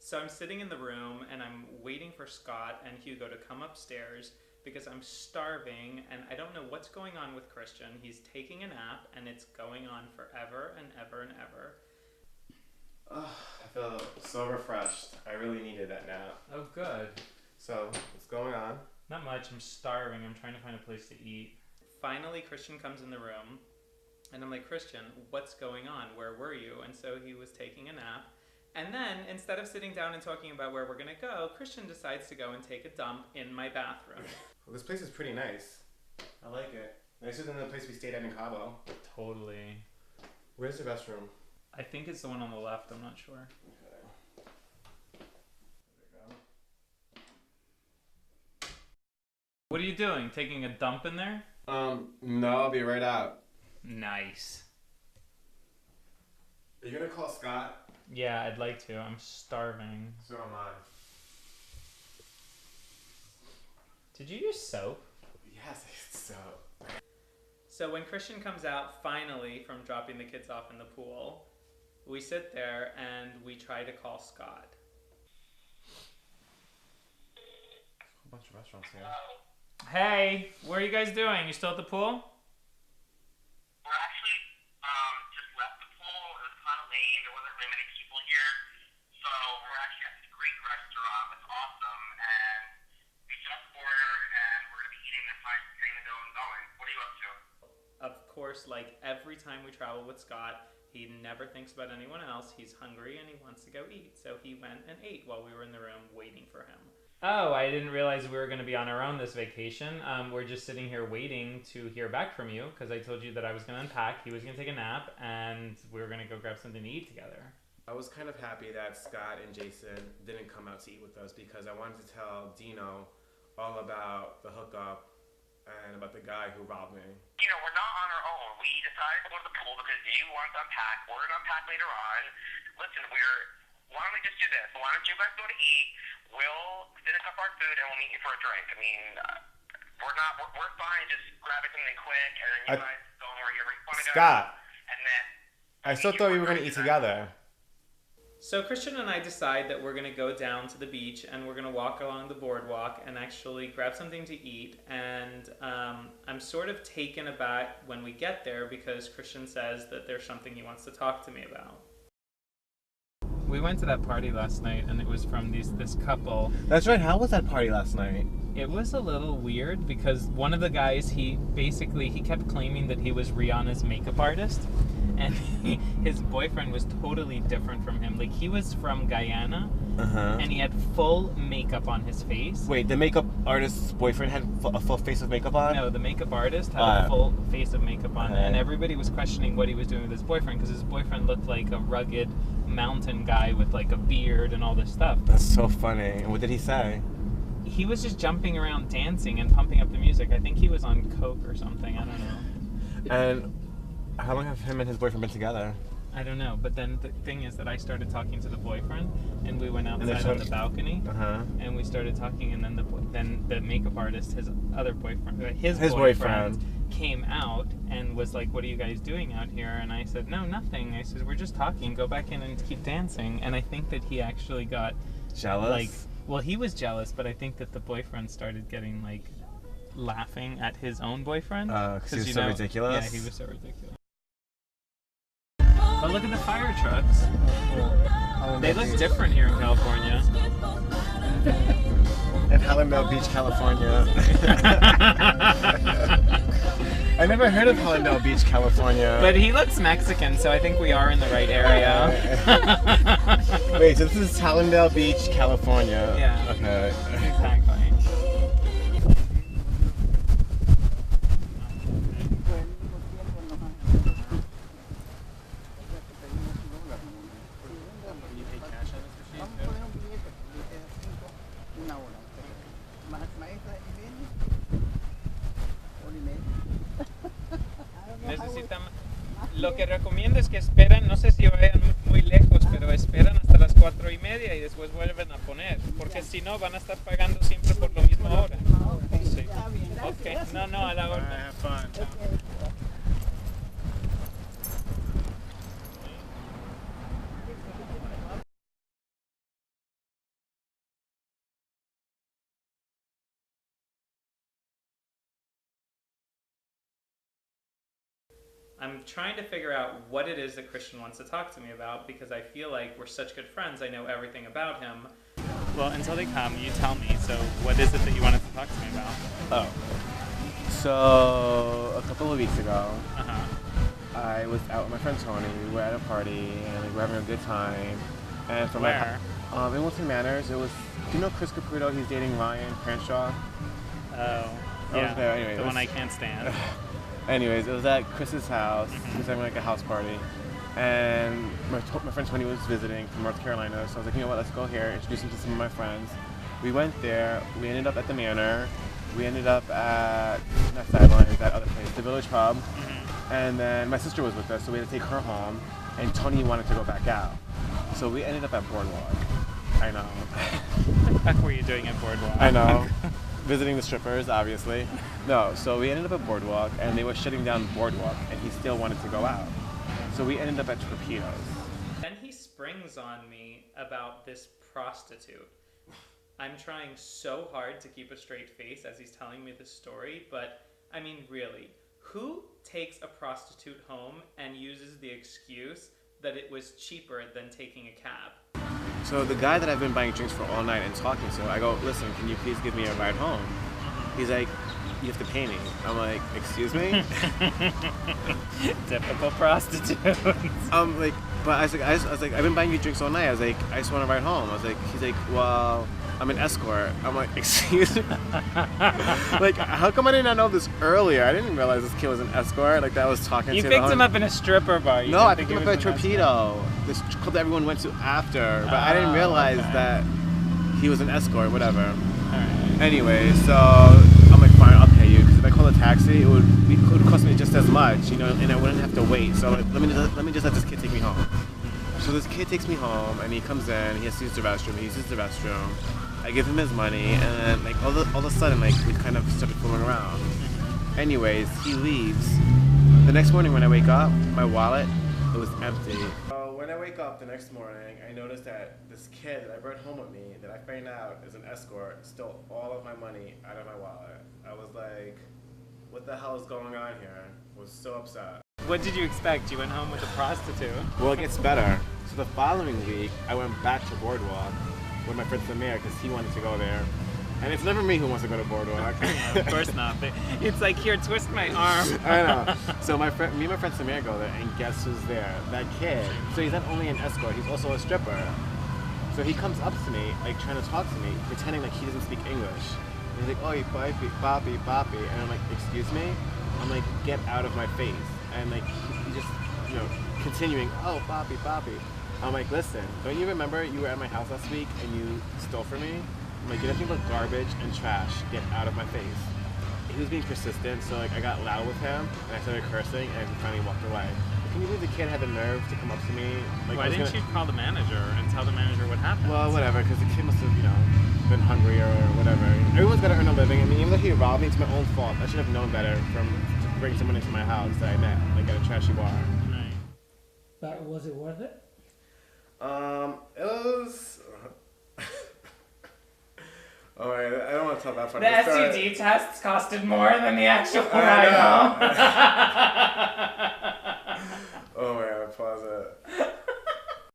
So I'm sitting in the room and I'm waiting for Scott and Hugo to come upstairs because I'm starving and I don't know what's going on with Christian. He's taking a nap and it's going on forever and ever and ever. I feel so refreshed. I really needed that nap. Oh, good. So, what's going on? Not much. I'm starving. I'm trying to find a place to eat. Finally, Christian comes in the room and I'm like, Christian, what's going on? Where were you? And so he was taking a nap. And then, instead of sitting down and talking about where we're going to go, Christian decides to go and take a dump in my bathroom. Well, this place is pretty nice. I like it. Nicer than the place we stayed at in Cabo. Totally. Where's the restroom? I think it's the one on the left. I'm not sure. Okay. There we go. What are you doing? Taking a dump in there? No, I'll be right out. Nice. Are you gonna call Scott? Yeah, I'd like to. I'm starving. So am I. Did you use soap? Yes, it's soap. So when Christian comes out finally from dropping the kids off in the pool, we sit there and we try to call Scott. A bunch of restaurants here. Hey, what are you guys doing? You still at the pool? We're actually just left the pool. It was kind of lame. There wasn't really many people here. So we're actually at this great restaurant. It's awesome. And we just ordered and we're going to be eating this nice potato and going. What are you up to? Of course, like every time we travel with Scott, he never thinks about anyone else. He's hungry and he wants to go eat. So he went and ate while we were in the room waiting for him. Oh, I didn't realize we were going to be on our own this vacation. We're just sitting here waiting to hear back from you because I told you that I was going to unpack, he was going to take a nap, and we were going to go grab something to eat together. I was kind of happy that Scott and Jason didn't come out to eat with us because I wanted to tell Dino all about the hookup and about the guy who robbed me. You know, we're not on our own. We decided to go to the pool because you want to unpack. We're going to unpack later on. Listen, why don't we just do this? Why don't you guys go to eat? We'll finish up our food and we'll meet you for a drink. I mean, we're fine just grabbing something quick and then you guys go wherever you want to go. Scott! And then I still thought we were going to eat together. So Christian and I decide that we're going to go down to the beach and we're going to walk along the boardwalk and actually grab something to eat. And I'm sort of taken aback when we get there because Christian says that there's something he wants to talk to me about. We went to that party last night and it was from this couple. That's right. How was that party last night? It was a little weird because one of the guys, he kept claiming that he was Rihanna's makeup artist. And his boyfriend was totally different from him. Like, he was from Guyana, and he had full makeup on his face. Wait, the makeup artist's boyfriend had a full face of makeup on? No, the makeup artist had a full face of makeup on, and everybody was questioning what he was doing with his boyfriend because his boyfriend looked like a rugged mountain guy with like a beard and all this stuff. That's so funny. And what did he say? He was just jumping around dancing and pumping up the music. I think he was on coke or something. I don't know. And how long have him and his boyfriend been together? I don't know, but then the thing is that I started talking to the boyfriend, and we went outside on the balcony, and we started talking, and then the makeup artist, his other boyfriend, his boyfriend came out and was like, "What are you guys doing out here?" And I said, "No, nothing." I said, "We're just talking. Go back in and keep dancing." And I think that he actually got jealous. Like, well, he was jealous, but I think that the boyfriend started getting like laughing at his own boyfriend because he was so ridiculous. Yeah, he was so ridiculous. But look at the fire trucks. They look different here in California. In Hallandale Beach, California. I never heard of Hallandale Beach, California. But he looks Mexican, so I think we are in the right area. Wait, so this is Hallandale Beach, California. Yeah. Okay. Exactly. Lo que recomiendo es que esperen, no sé si vayan muy lejos, pero esperan hasta las 4:30 y después vuelven a poner, porque si no van a estar pagando siempre por lo mismo ahora. Sí. Okay. No, a la orden. I'm trying to figure out what it is that Christian wants to talk to me about because I feel like we're such good friends. I know everything about him. Well, until they come, you tell me. So what is it that you wanted to talk to me about? Oh. So, a couple of weeks ago, I was out with my friend Tony. We were at a party, and we were having a good time. And from Where? In Wilton Manors. It was, do you know Chris Caputo? He's dating Ryan Crenshaw. Oh, I was there anyway. The one I can't stand. Anyways, it was at Chris's house. He was having like a house party. And my friend Tony was visiting from North Carolina. So I was like, you know what, let's go here, introduce him to some of my friends. We went there. We ended up at the Manor. We ended up at, not Sidelines, that other place, the Village Pub. And then my sister was with us, so we had to take her home. And Tony wanted to go back out. So we ended up at Boardwalk. I know. What were you doing at Boardwalk? I know. Visiting the strippers, obviously. No, so we ended up at Boardwalk, and they were shutting down Boardwalk, and he still wanted to go out. So we ended up at Torpedoes. Then he springs on me about this prostitute. I'm trying so hard to keep a straight face as he's telling me this story, but I mean, really, who takes a prostitute home and uses the excuse that it was cheaper than taking a cab? So the guy that I've been buying drinks for all night and talking to, I go, listen, can you please give me a ride home? He's like, you have to pay me. I'm like, excuse me? Typical prostitutes. I'm like, but I was like, I've been buying you drinks all night. I was like, I just want to ride home. I was like, he's like, well, I'm an escort. I'm like, excuse me? Like, how come I did not know this earlier? I didn't realize this kid was an escort. Like, that I was talking You to. picked him up in a stripper bar. No, I picked him up at Torpedo, this club that everyone went to after. But I didn't realize that he was an escort, whatever. Alright. Anyway, so I'm like, fine, I'll pay you. Because if I call a taxi, it would cost me just as much, you know, and I wouldn't have to wait. So like, let me just let this kid take me home. So this kid takes me home, and he comes in. He has to use the restroom. He uses the restroom. I give him his money, and then like all of a sudden, like we kind of started fooling around. Anyways, he leaves. The next morning when I wake up, my wallet, it was empty. When I wake up the next morning, I noticed that this kid that I brought home with me, that I find out is an escort, stole all of my money out of my wallet. I was like, what the hell is going on here? I was so upset. What did you expect? You went home with a prostitute. Well, it gets better. So the following week, I went back to Boardwalk with my friend Samir because he wanted to go there. And it's never me who wants to go to Boardwalk. Of course not. It's like, here, twist my arm. I know. So me and my friend Samir go there, and guess who's there? That kid. So he's not only an escort, he's also a stripper. So he comes up to me, like trying to talk to me, pretending like he doesn't speak English. And he's like, oh, papi, papi. And I'm like, excuse me? I'm like, get out of my face. And like, he just, you know, continuing, oh, papi, papi. I'm like, listen, don't you remember you were at my house last week and you stole from me? I'm like, you're nothing but garbage and trash. Get out of my face. He was being persistent, so like I got loud with him and I started cursing, and he finally walked away. Can you believe the kid had the nerve to come up to me? Like, why didn't you call the manager and tell the manager what happened? Well, whatever, because the kid must have, you know, been hungry or whatever. Everyone's got to earn a living. I mean, even though he robbed me, it's my own fault. I should have known better from to bring someone into my house that I met, like at a trashy bar. Right. But was it worth it? It was. Oh, I don't want to tell that part. The SUD tests costed more than the actual ride home.